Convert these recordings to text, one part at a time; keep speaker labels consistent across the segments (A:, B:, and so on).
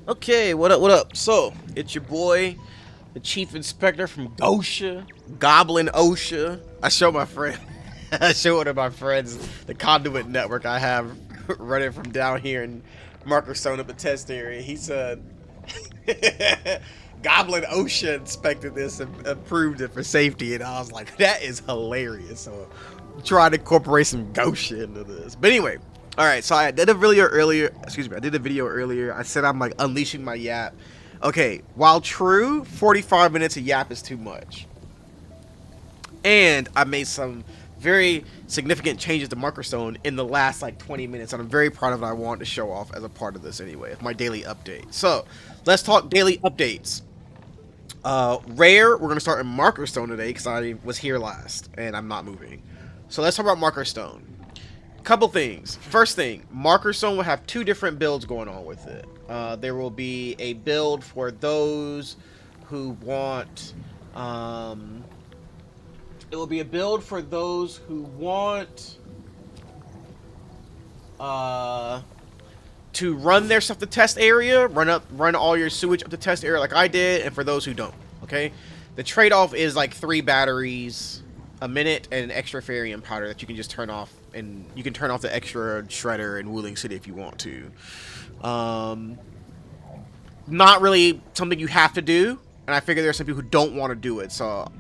A: Okay, what up, what up? So, it's your boy, the Chief Inspector from Gosha, Goblin OSHA. I show my friend, I show one of my friends the conduit network I have running from down here in Markerstone up a test area. He said, Goblin OSHA inspected this and approved it for safety, and I was like, that is hilarious. So, I'm trying to incorporate some Gosha into this. But anyway, all right, so I did a video earlier. Excuse me, I did a video earlier. I said I'm like unleashing my yap. Okay, while true, 45 minutes of yap is too much. And I made some very significant changes to Markerstone in the last like 20 minutes, and I'm very proud of it. I wanted to show off as a part of this anyway, my daily update. So let's talk daily updates. Rare, we're gonna start in Markerstone today because I was here last and I'm not moving. So let's talk about Markerstone. Couple things. First thing, Markerstone will have two different builds going on with it. There will be a build for those who want. It will be a build for those who want to run their stuff to test area, run all your sewage up to test area like I did, and for those who don't. Okay, the trade-off is like 3 batteries a minute and an extra Farium powder that you can just turn off, and you can turn off the extra shredder in Wooling City if you want to. Not really something you have to do, and I figure there are some people who don't want to do it. So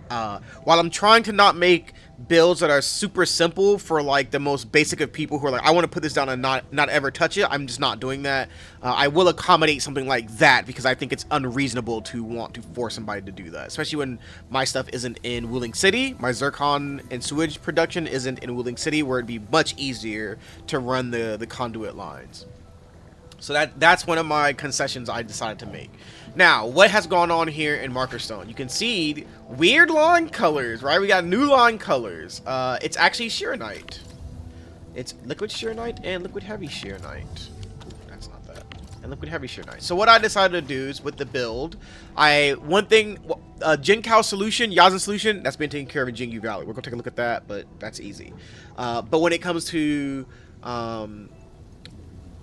A: while I'm trying to not make builds that are super simple for like the most basic of people who are like, I want to put this down and not ever touch it, I'm just not doing that. I will accommodate something like that because I think it's unreasonable to want to force somebody to do that, especially when my stuff isn't in Wooling City. My zircon and sewage production isn't in Wooling City, where it'd be much easier to run the conduit lines. So that's one of my concessions I decided to make. Now, what has gone on here in Markerstone? You can see weird line colors, right? We got new line colors. It's actually Sheeranite. It's liquid Sheeranite and liquid heavy Sheeranite. That's not that. And liquid heavy Sheeranite. So what I decided to do is with the build, one thing, Jinkow solution, Yazin solution, that's been taken care of in Jingyu Valley. We're gonna take a look at that, but that's easy. But when it comes to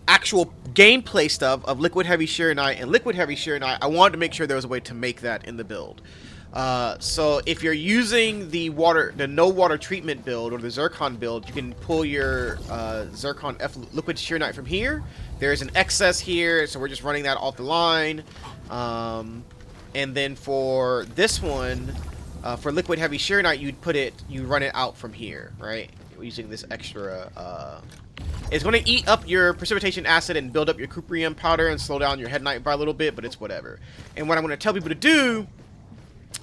A: actual gameplay stuff of liquid heavy Sheeranite and liquid heavy Sheeranite, I wanted to make sure there was a way to make that in the build. So if you're using the no water treatment build or the zircon build, you can pull your zircon F liquid Sheeranite from here. There's an excess here, so we're just running that off the line. And then for this one, for liquid heavy Sheeranite, you run it out from here, right? Using this extra. It's going to eat up your precipitation acid and build up your cuprium powder and slow down your headnight by a little bit, but it's whatever. And what I'm going to tell people to do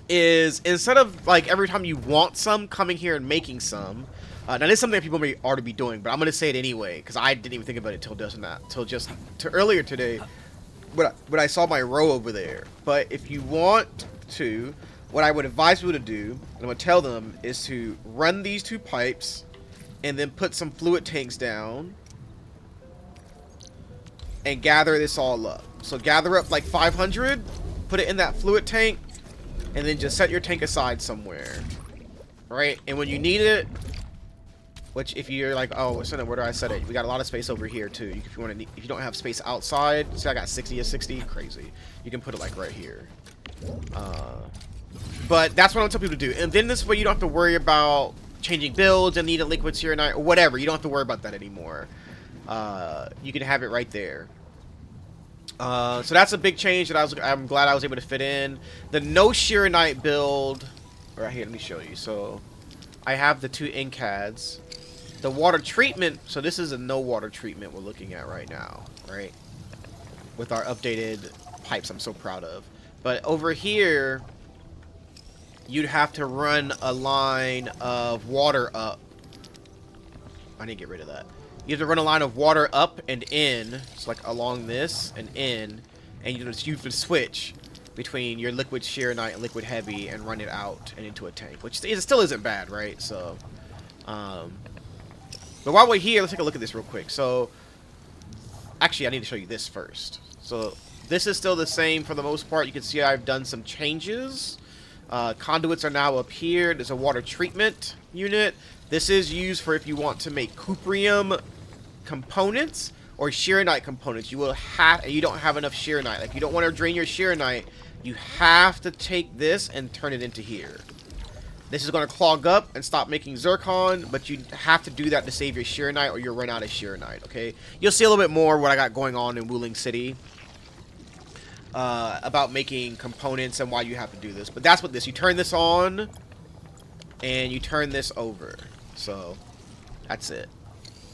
A: is, instead of like every time you want some, coming here and making some. Now this is something that people may already be doing, but I'm going to say it anyway because I didn't even think about it till just earlier today when I saw my row over there. But if you want to, what I would advise people to do, and I'm going to tell them, is to run these 2 pipes and then put some fluid tanks down and gather this all up. So gather up like 500, put it in that fluid tank, and then just set your tank aside somewhere. Right? And when you need it, which if you're like, oh, so then where do I set it? We got a lot of space over here too. If you don't have space outside, see I got 60 to 60, crazy. You can put it like right here. But that's what I'm telling people to do. And then this way you don't have to worry about changing builds and need a liquid Sheeranite or whatever. You don't have to worry about that anymore. You can have it right there. So that's a big change that I'm glad I was able to fit in. The no Sheeranite build, right here, let me show you. So I have the 2 EnKADs. The water treatment, so this is a no water treatment we're looking at right now, right? With our updated pipes I'm so proud of. But over here, you'd have to run a line of water up. I need to get rid of that. You have to run a line of water up and in. It's like along this and in. And you have to switch between your liquid Sheeranite and liquid heavy and run it out and into a tank. Which it still isn't bad, right? So, but while we're here, let's take a look at this real quick. So, actually, I need to show you this first. So, this is still the same for the most part. You can see I've done some changes. Conduits are now up here. There's a water treatment unit. This is used for if you want to make cuprium components, or shearonite components, you will have, and you don't have enough shearonite, like you don't want to drain your shearonite, you have to take this and turn it into here. This is going to clog up and stop making zircon, but you have to do that to save your shearonite or you'll run out of shearonite, okay? You'll see a little bit more what I got going on in Wuling City about making components and why you have to do this. But that's what this, you turn this on and you turn this over. So that's it.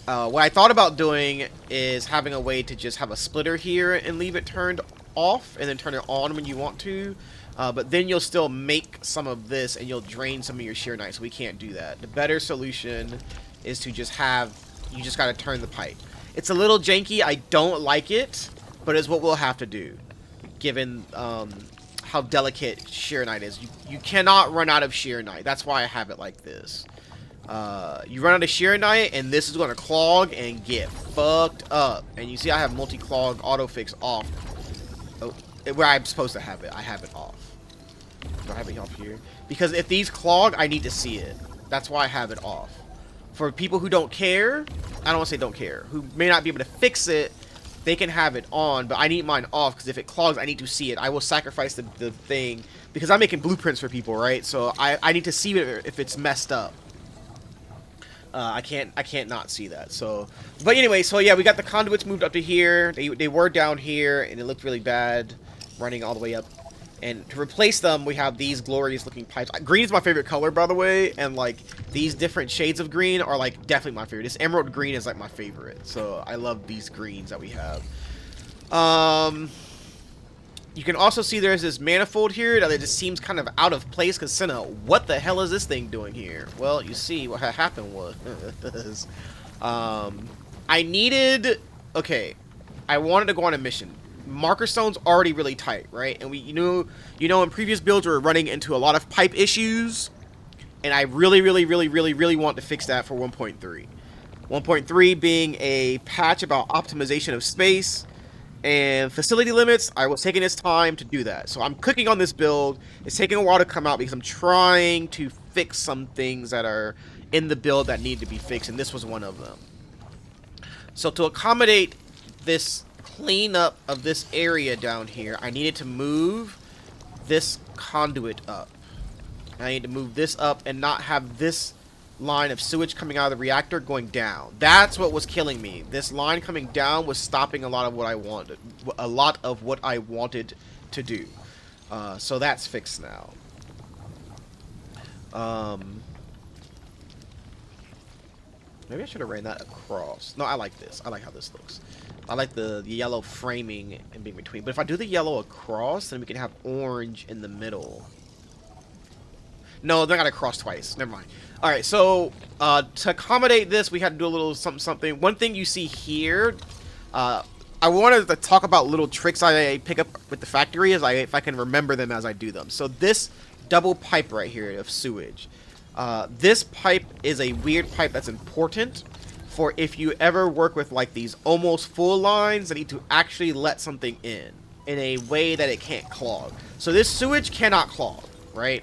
A: What I thought about doing is having a way to just have a splitter here and leave it turned off and then turn it on when you want to. But then you'll still make some of this and you'll drain some of your shearonite, so we can't do that. The better solution is to just have, you just gotta turn the pipe. It's a little janky, I don't like it, but it's what we'll have to do, given how delicate shearonite is. You cannot run out of shearonite, that's why I have it like this. You run out of shearonite and this is gonna clog and get fucked up. And you see I have multi-clog autofix off. Oh, where I'm supposed to have it, I have it off. Do I have it off here? Because if these clog, I need to see it. That's why I have it off. For people who don't care, I don't want to say don't care, who may not be able to fix it, they can have it on, but I need mine off because if it clogs, I need to see it. I will sacrifice the thing because I'm making blueprints for people, right? So I need to see it if it's messed up. I can't not see that. So, but anyway, so yeah, we got the conduits moved up to here. They were down here, and it looked really bad, running all the way up. And to replace them, we have these glorious looking pipes. Green is my favorite color, by the way, and like these different shades of green are like definitely my favorite. This emerald green is like my favorite, so I love these greens that we have. You can also see there's this manifold here that it just seems kind of out of place. Because Senna, what the hell is this thing doing here? Well, you see what happened was, I needed. Okay, I wanted to go on a mission. Marker stone's already really tight, right? And you know, in previous builds we were running into a lot of pipe issues, and I really want to fix that for 1.3. 1.3 being a patch about optimization of space and facility limits. I was taking this time to do that, so I'm cooking on this build. It's taking a while to come out because I'm trying to fix some things that are in the build that need to be fixed, and this was one of them. So to accommodate this cleanup of this area down here, I needed to move this conduit up. I need to move this up and not have this line of sewage coming out of the reactor going down. That's what was killing me. This line coming down was stopping a lot of what I wanted, to do. So that's fixed now. Maybe I should have ran that across. No, I like this. I like how this looks. I like the yellow framing in between. But if I do the yellow across, then we can have orange in the middle. No, they're not gonna cross twice. Never mind. Alright, so to accommodate this, we had to do a little something. One thing you see here, I wanted to talk about little tricks I pick up with the factory if I can remember them as I do them. So this double pipe right here of sewage. This pipe is a weird pipe that's important for if you ever work with like these almost full lines that need to actually let something in a way that it can't clog. So this sewage cannot clog, right?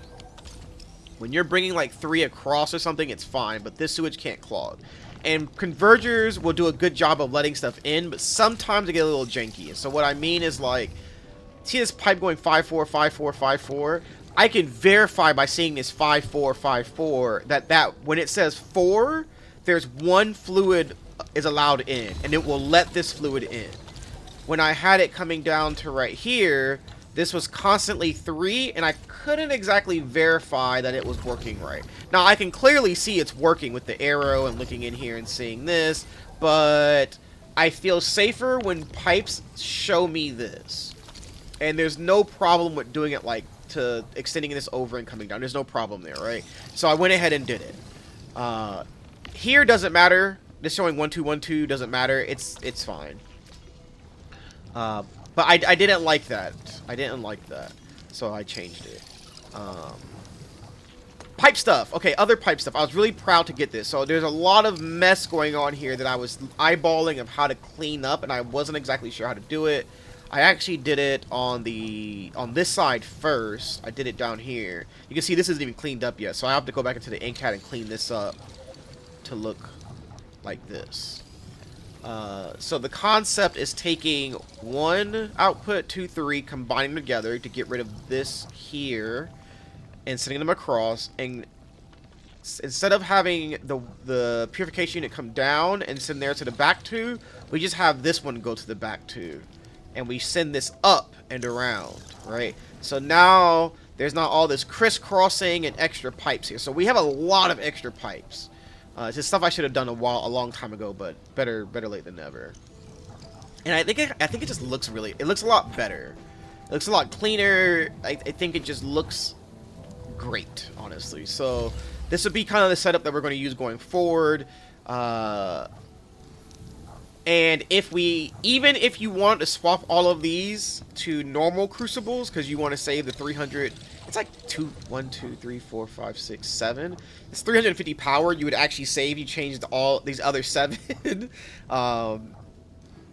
A: When you're bringing like 3 across or something, it's fine, but this sewage can't clog. And convergers will do a good job of letting stuff in, but sometimes they get a little janky. So what I mean is like, see this pipe going 5-4, 5-4, 5-4? I can verify by seeing this 5-4, 5-4 that when it says 4, there's one fluid is allowed in, and it will let this fluid in. When I had it coming down to right here, this was constantly 3, and I couldn't exactly verify that it was working right. Now, I can clearly see it's working with the arrow and looking in here and seeing this, but I feel safer when pipes show me this. And there's no problem with doing it like to extending this over and coming down. There's no problem there, right? So I went ahead and did it. Here doesn't matter. This showing 1 2 1 2 doesn't matter. It's fine. But I didn't like that. I didn't like that, so I changed it. Pipe stuff. Okay, other pipe stuff. I was really proud to get this. So there's a lot of mess going on here that I was eyeballing of how to clean up, and I wasn't exactly sure how to do it. I actually did it on this side first. I did it down here. You can see this isn't even cleaned up yet, so I have to go back into the EnKAD and clean this up to look like this. So the concept is taking one output, 2, 3, combining them together to get rid of this here, and sending them across. And instead of having the purification unit come down and send there to the back 2, we just have this one go to the back 2, and we send this up and around, right? So now there's not all this crisscrossing and extra pipes here. So we have a lot of extra pipes. It's just stuff I should have done a long time ago, but better late than never. And I think it just looks it looks a lot better. It looks a lot cleaner. I think it just looks great, honestly. So this would be kind of the setup that we're going to use going forward. And even if you want to swap all of these to normal crucibles, because you want to save the 300, it's like 1, 2, 3, 4, 5, 6, 7. It's 350 power. You would actually save. You changed all these other 7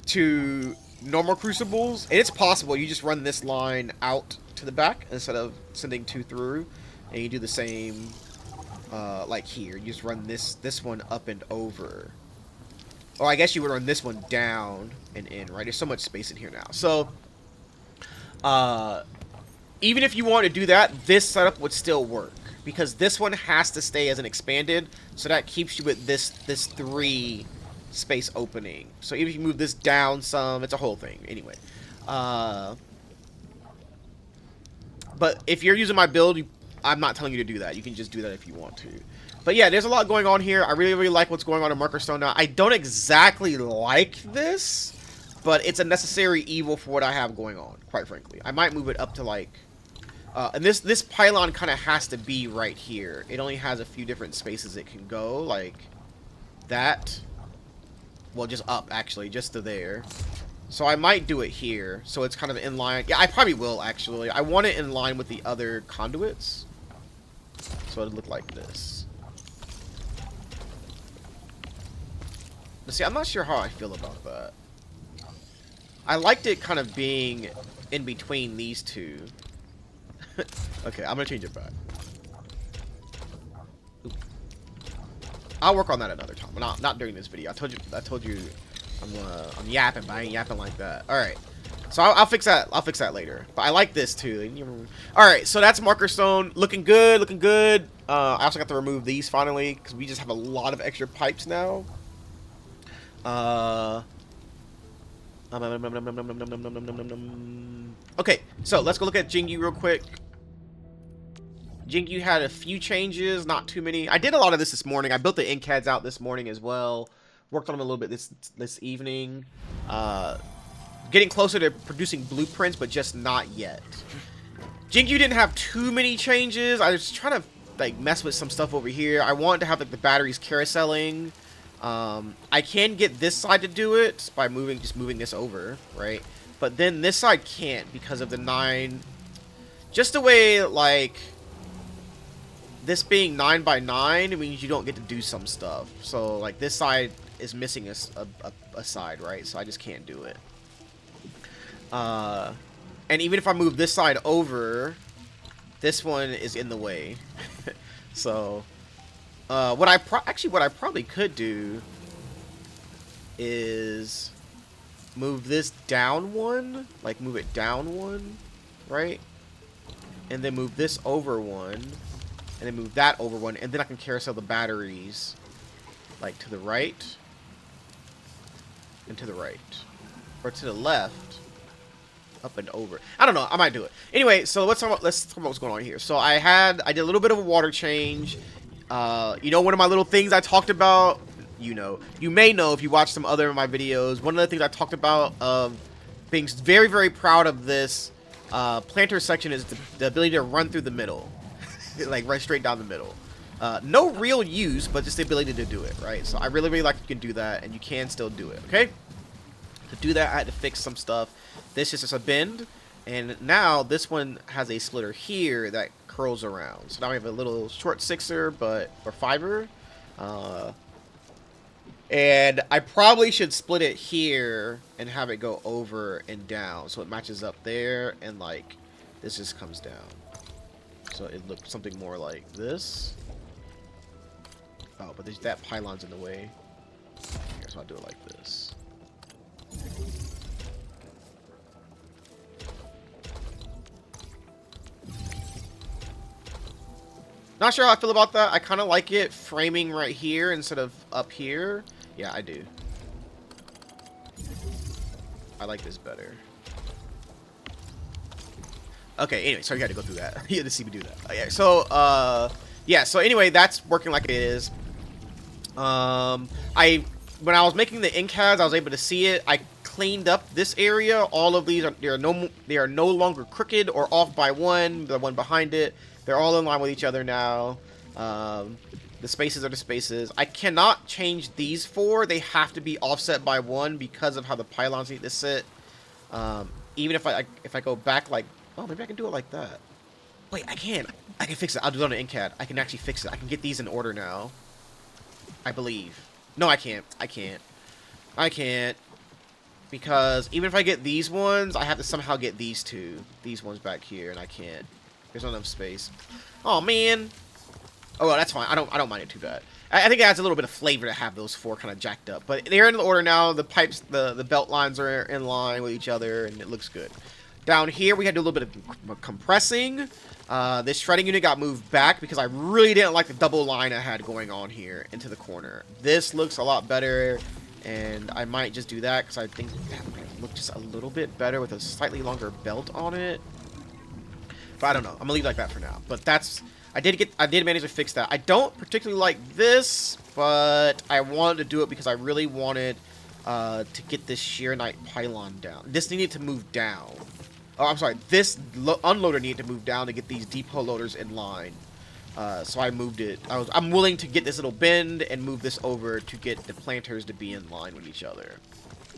A: to normal crucibles, and it's possible. You just run this line out to the back instead of sending 2 through, and you do the same like here. You just run this one up and over. Or I guess you would run this one down and in, right? There's so much space in here now. So, even if you want to do that, this setup would still work. Because this one has to stay as an expanded, so that keeps you with this 3 space opening. So even if you move this down some, it's a whole thing. Anyway. But if you're using my build, I'm not telling you to do that. You can just do that if you want to. But yeah, there's a lot going on here. I really like what's going on in Marker Stone now. I don't exactly like this, but it's a necessary evil for what I have going on, quite frankly. I might move it up to like... and this pylon kind of has to be right here. It only has a few different spaces it can go, like that. Well, just up, actually, just to there. So I might do it here, so it's kind of in line. Yeah, I probably will, actually. I want it in line with the other conduits. So it'd look like this. But see, I'm not sure how I feel about that. I liked it kind of being in between these two. Okay, I'm gonna change it back. Oop. I'll work on that another time. Not during this video. I told you I'm yapping, but I ain't yapping like that. Alright. So I'll fix that. I'll fix that later. But I like this too. Alright, so that's Marker Stone. Looking good, looking good. I also got to remove these finally, because we just have a lot of extra pipes now. Okay, so let's go look at Jingyu real quick. Jingyu had a few changes, not too many. I did a lot of this morning. I built the EnKADs out this morning as well. Worked on them a little bit this evening. Getting closer to producing blueprints, but just not yet. Jingyu didn't have too many changes. I was trying to like mess with some stuff over here. I wanted to have like the batteries carouseling. I can get this side to do it by just moving this over, right? But then this side can't because of the 9. Just the way, like, this being 9 by 9 means you don't get to do some stuff. So, like, this side is missing a side, right? So I just can't do it. And even if I move this side over, this one is in the way. So... what I probably could do is move this down 1, like move it down 1, right? And then move this over 1, and then move that over 1, and then I can carousel the batteries, like to the right, and to the right, or to the left, up and over. I don't know. I might do it anyway. So let's talk about what's going on here. So I did a little bit of a water change. You know, one of my little things I talked about, you may know if you watch some other of my videos, one of the things I talked about of being very, very proud of this planter section is the ability to run through the middle. Like, right straight down the middle. No real use, but just the ability to do it, right? So I really, really like you can do that, and you can still do it, okay? To do that, I had to fix some stuff. This is just a bend, and now this one has a splitter here that curls around. So now we have a little short 6er, or 5er. And I probably should split it here and have it go over and down, so it matches up there, and like this just comes down. So it looks something more like this. Oh, but that pylon's in the way. Here, so I'll do it like this. Not sure how I feel about that. I kind of like it framing right here instead of up here. Yeah, I do. I like this better. Okay, anyway, so you had to go through that. You had to see me do that. Okay, so, yeah, so anyway, that's working like it is. When I was making the EnKADs, I was able to see it. I cleaned up this area. All of these are they are no longer crooked or off by one. The one behind it, they're all in line with each other now. The spaces are the spaces. I cannot change these four. They have to be offset by one because of how the pylons need to sit. Even if I go back like, oh, maybe I can do it like that. Wait, I can fix it. I'll do it on the EnKAD. I can actually fix it. I can get these in order now. I believe. No, I can't. I can't. Because even if I get these ones, I have to somehow get these two. These ones back here, and I can't. There's not enough space. Oh, man. Oh, well, that's fine. I don't mind it too bad. I think it adds a little bit of flavor to have those four kind of jacked up. But they're in the order now. The pipes, the belt lines are in line with each other, and it looks good. Down here, we had to do a little bit of compressing. This shredding unit got moved back because I really didn't like the double line I had going on here into the corner. This looks a lot better, and I might just do that because I think that might look just a little bit better with a slightly longer belt on it. But I don't know. I'm gonna leave it like that for now. But that's I did manage to fix that. I don't particularly like this, but I wanted to do it because I really wanted to get this shear knight pylon down. This needed to move down. Oh, I'm sorry. This unloader needed to move down to get these depot loaders in line. So I moved it. I'm willing to get this little bend and move this over to get the planters to be in line with each other,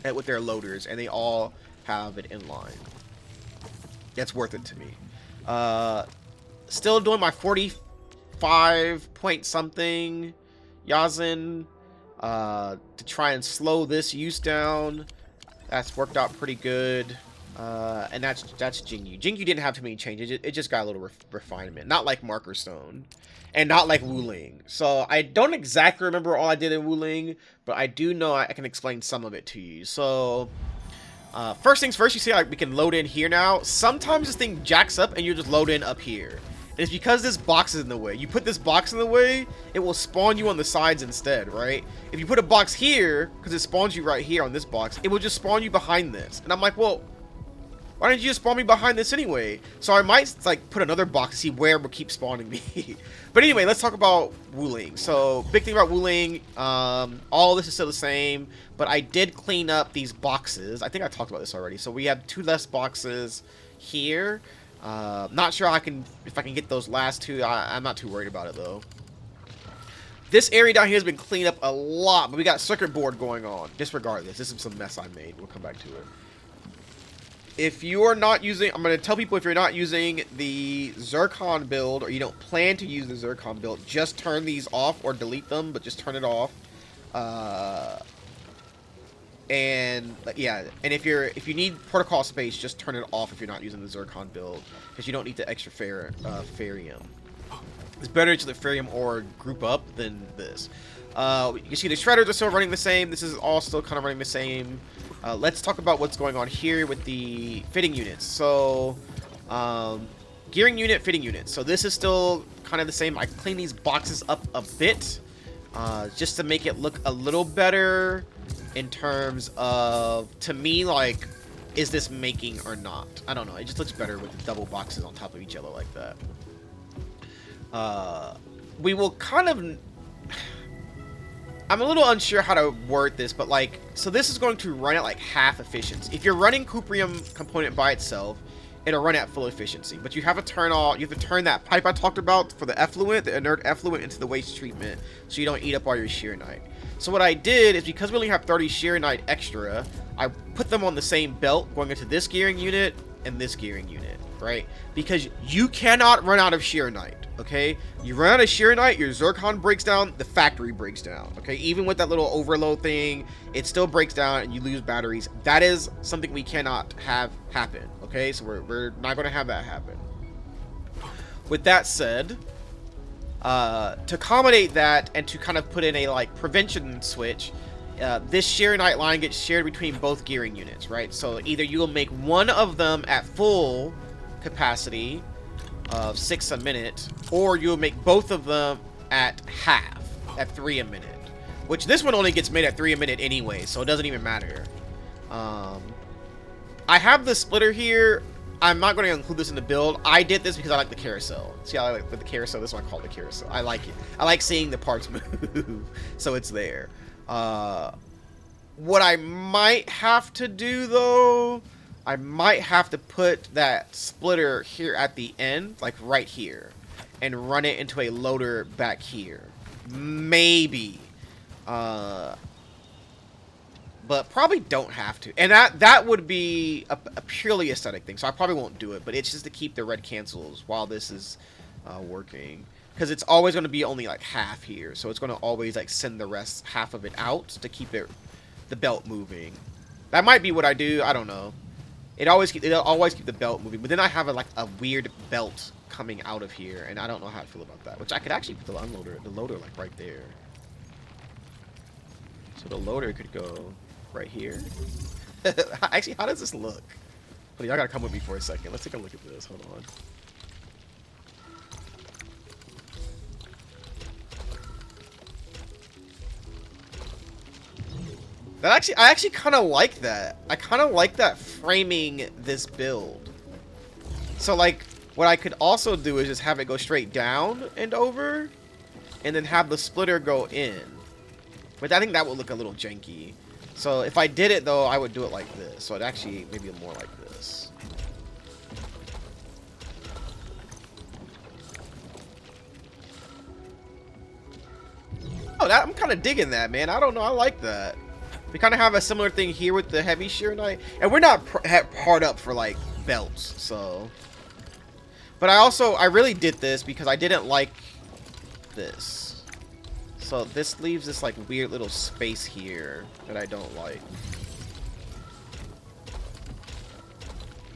A: and with their loaders, and they all have it in line. That's worth it to me. Still doing my 45 point something Yazin to try and slow this use down. That's worked out pretty good. And that's Jingyu. Jingyu didn't have too many changes. It just got a little refinement. Not like Marker Stone. And not like Wuling. So I don't exactly remember all I did in Wuling, but I do know I can explain some of it to you. So, first things first, you see we can load in here now. Sometimes this thing jacks up and you just load in up here. And it's because this box is in the way. You put this box in the way, it will spawn you on the sides instead, right? If you put a box here, because it spawns you right here on this box, it will just spawn you behind this. And I'm like, well, why didn't you just spawn me behind this anyway? So I might like put another box to see where it will keep spawning me. But anyway, let's talk about Wuling. So big thing about Wuling, all of this is still the same, but I did clean up these boxes. I think I talked about this already. So we have 2 less boxes here. Not sure if I can get those last 2. I'm not too worried about it though. This area down here has been cleaned up a lot, but we got circuit board going on. Disregard this. This is some mess I made. We'll come back to it. If you're not using, I'm going to tell people if you're not using the Zircon build, or you don't plan to use the Zircon build, just turn these off or delete them, but just turn it off. And yeah, and if you need protocol space, just turn it off if you're not using the Zircon build, because you don't need the extra Ferium. It's better to the Ferium or group up than this. You see the shredders are still running the same. This is all still kind of running the same. Let's talk about what's going on here with the fitting units. So, gearing unit, fitting unit. So this is still kind of the same. I cleaned these boxes up a bit, just to make it look a little better in terms of, to me, like, is this making or not? I don't know. It just looks better with the double boxes on top of each other like that. We will kind of... I'm a little unsure how to word this, but like, so this is going to run at like half efficiency. If you're running Cuprium component by itself, it'll run at full efficiency. But you have to turn that pipe I talked about for the effluent, the inert effluent, into the waste treatment, so you don't eat up all your shear knight. So what I did is, because we only have 30 shear knight extra, I put them on the same belt going into this gearing unit and this gearing unit, right? Because you cannot run out of shear knight. Okay, you run out of shear knight, your Zircon breaks down, the factory breaks down. Okay, even with that little overload thing, it still breaks down and you lose batteries. That is something we cannot have happen. Okay, so we're not going to have that happen. With that said, to accommodate that and to kind of put in a like prevention switch, this shear knight line gets shared between both gearing units, right? So either you will make one of them at full capacity, of 6 a minute, or you'll make both of them at half, at 3 a minute. Which this one only gets made at 3 a minute anyway, so it doesn't even matter. I have the splitter here. I'm not going to include this in the build. I did this because I like the carousel. See how I like the carousel? This one I call the carousel. I like it. I like seeing the parts move. So it's there. What I might have to do, though, I might have to put that splitter here at the end, like right here, and run it into a loader back here. Maybe. But probably don't have to. And that would be a purely aesthetic thing, so I probably won't do it. But it's just to keep the red cancels while this is working. Because it's always going to be only like half here. So it's going to always like send the rest, half of it out to keep the belt moving. That might be what I do. I don't know. It'll always keep the belt moving. But then I have like a weird belt coming out of here. And I don't know how I feel about that. Which I could actually put the loader like right there. So the loader could go right here. Actually, how does this look? But y'all gotta come with me for a second. Let's take a look at this. Hold on. I actually kind of like that. I kind of like that framing this build. So like, what I could also do is just have it go straight down and over, and then have the splitter go in. But I think that would look a little janky. So if I did it though, I would do it like this. So it actually maybe more like this. Oh, I'm kind of digging that, man. I don't know. I like that. We kind of have a similar thing here with the heavy shear knight, and we're not hard up for like belts. So, but I really did this because I didn't like this. So this leaves this like weird little space here that I don't like.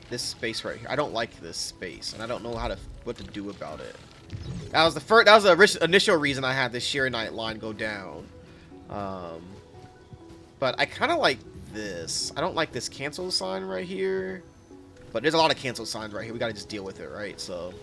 A: This space right here. I don't like this space, and I don't know what to do about it. That was the initial reason I had this shear knight line go down. But I kind of like this. I don't like this cancel sign right here. But there's a lot of cancel signs right here. We gotta just deal with it, right? So.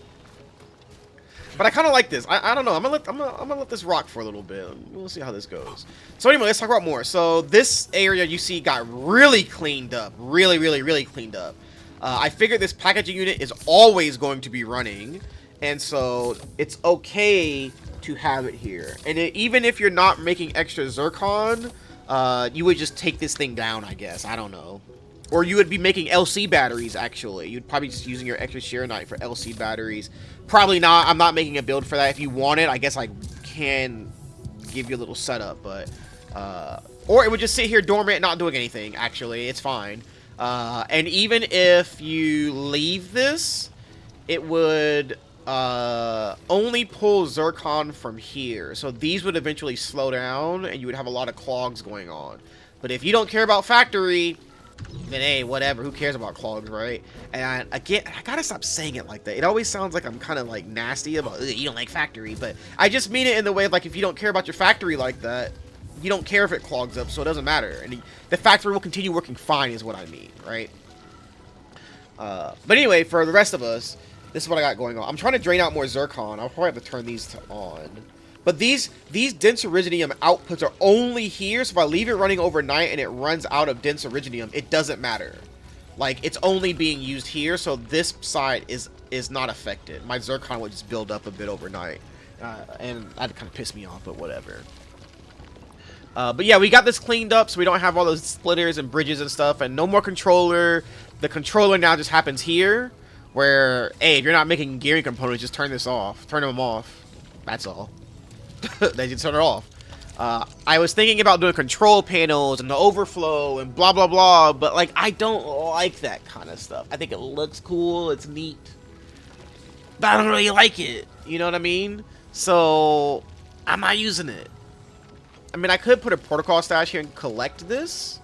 A: But I kind of like this. I don't know. I'm gonna let this rock for a little bit. We'll see how this goes. So anyway, let's talk about more. So this area you see got really cleaned up. Really, really, really cleaned up. I figured this packaging unit is always going to be running. And so it's okay to have it here. And even if you're not making extra zircon, you would just take this thing down, I guess. I don't know. Or you would be making LC batteries, actually. You'd probably just using your extra shear knight for LC batteries. Probably not. I'm not making a build for that. If you want it, I guess I can give you a little setup. But or it would just sit here dormant, not doing anything, actually. It's fine. And even if you leave this, it would only pull zircon from here. So these would eventually slow down, and you would have a lot of clogs going on. But if you don't care about factory, then hey, whatever. Who cares about clogs, right? And again, I gotta stop saying it like that. It always sounds like I'm kind of like nasty about you don't like factory, but I just mean it in the way of like if you don't care about your factory like that, you don't care if it clogs up, so it doesn't matter. And the factory will continue working fine, is what I mean, right? But anyway, for the rest of us, this is what I got going on. I'm trying to drain out more zircon. I'll probably have to turn these to on. But these dense iridium outputs are only here, so if I leave it running overnight and it runs out of dense iridium, it doesn't matter. Like, it's only being used here, so this side is not affected. My zircon would just build up a bit overnight. And that kind of pissed me off, but whatever. But yeah, we got this cleaned up, so we don't have all those splitters and bridges and stuff, and no more controller. The controller now just happens here, where, hey, if you're not making gearing components, just turn this off. Turn them off. That's all. They just turn it off. I was thinking about doing control panels and the overflow and blah blah blah, but like I don't like that kind of stuff. I think it looks cool, it's neat, but I don't really like it. You know what I mean? So I'm not using it. I mean, I could put a protocol stash here and collect this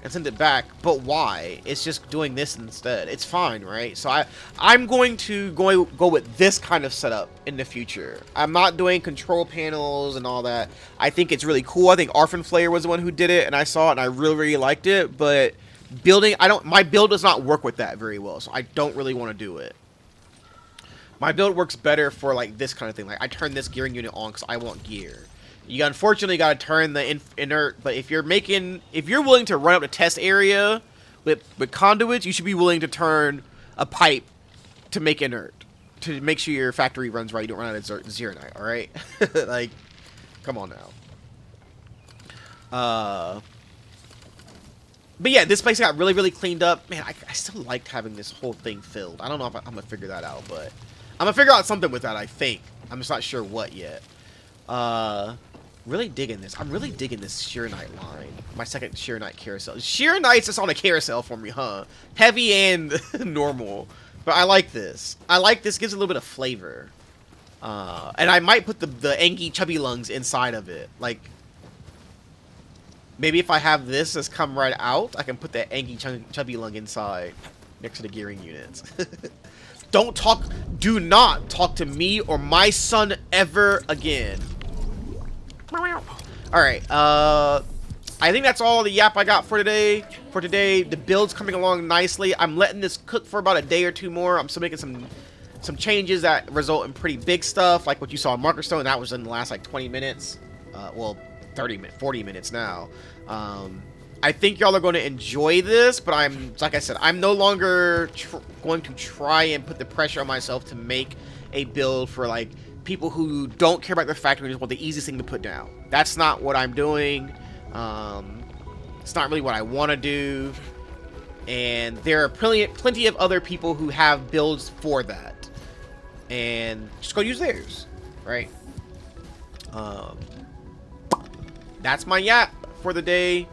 A: and send it back, but why? It's just doing this instead. It's fine, right? So I'm going to go with this kind of setup in the future. I'm not doing control panels and all that. I think it's really cool. I think Arfin Flayer was the one who did it, and I saw it and I really, really liked it, but building, my build does not work with that very well, so I don't really want to do it. My build works better for like this kind of thing. Like I turn this gearing unit on because I want gear. You unfortunately got to turn the inert, but if you're willing to run up the test area with conduits, you should be willing to turn a pipe to make inert, to make sure your factory runs right. You don't run out of Zeronite, all right? Like, come on now. But yeah, this place got really cleaned up. Man, I still liked having this whole thing filled. I don't know if I'm gonna figure that out, but I'm gonna figure out something with that. I think I'm just not sure what yet. Really digging this. I'm really digging this Sheer Knight line. My second Sheer Knight carousel. Sheer Knight's just on a carousel for me, huh? Heavy and normal. But I like this. I like this. Gives a little bit of flavor. And I might put the Angie Chubby Lungs inside of it. Like, maybe if I have this as come right out, I can put that Angie Chubby Lung inside next to the gearing units. Do not talk to me or my son ever again. Alright, I think that's all the yap I got for today. The build's coming along nicely. I'm letting this cook for about a day or two more. I'm still making some changes that result in pretty big stuff, like what you saw in Marker Stone. That was in the last like 20 minutes. Well, 40 minutes now. I think y'all are going to enjoy this, but like I said, I'm no longer going to try and put the pressure on myself to make a build for like people who don't care about their factory and just want the easiest thing to put down. That's not what I'm doing. It's not really what I want to do. And there are plenty of other people who have builds for that. And just go use theirs, right? That's my yap for the day.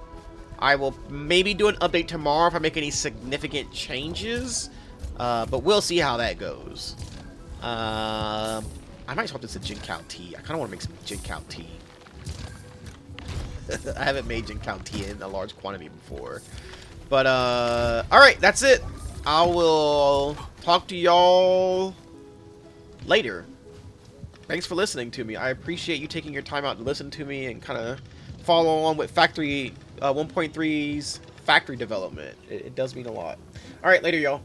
A: I will maybe do an update tomorrow if I make any significant changes. But we'll see how that goes. I might swap this to Jinkow tea. I kind of want to make some Jinkow tea. I haven't made Jinkow tea in a large quantity before. But, alright, that's it. I will talk to y'all later. Thanks for listening to me. I appreciate you taking your time out to listen to me and kind of follow along with Factory 1.3's factory development. It does mean a lot. Alright, later, y'all.